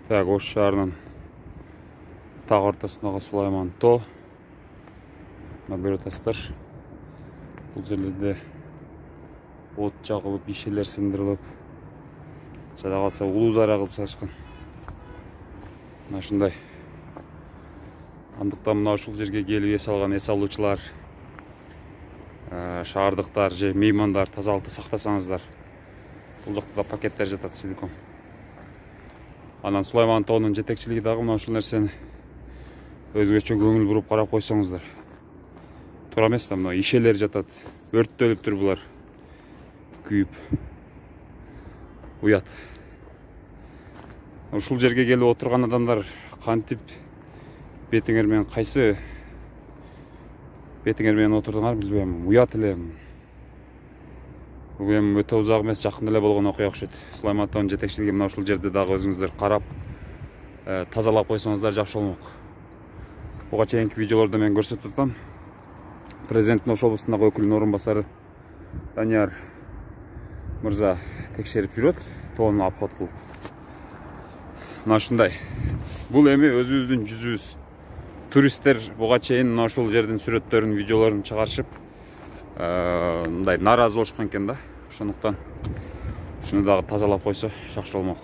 Так, Ош шаарынын таг ортосундагы Сулайман тоо. Көрүп атасыздар. Бул жерлерде от жагылып, ишелер сындырылып, жада калса улуу зара кылып салышкан. Мына ушундай. Андыктан мына ушул жерге келип эс алган эс алуучулар, шаардыктар же меймандар тазалыкты сактасаңыздар. Бул жакта да пакеттер жатат, силикон. Анан Сулайман тоонун жетекчилиги дагы мына ушул нерсени өзгөчө көңүл буруп карап койсоңуздар. Туура эмес да, мына ишелер жатат, өрттөлүптүр булар. Күйүп. Уят. Ушул жерге келип отурган адамдар кантип бетиңер менен кайсы бетиңер менен отурдуңар билбейм. Уят элем. Бул эми өтө узак эмес, жакын эле болгон окуя окшойт. Сулайман тоонун жетекчилиги мына ушул жерде дагы өзүңүздөр карап, тазалап койсоңуздар жакшы болмок. Буга чейинки видеолордо мен көрсөтүп атам. Президенттин Ош облусундагы өкүлүнүн орун басары Данияр мырза текшерип жүрөт, тоону обход кылып. Мына ушундай. Бул эми өзүбүздүн жүзүбүз. Туристтер буга чейин мына ушул жердин сүрөттөрүн, видеолорун чыгарышып, мындай нааразы болушкан экен да. Ошондуктан ушуну дагы тазалап койсо жакшы болмок.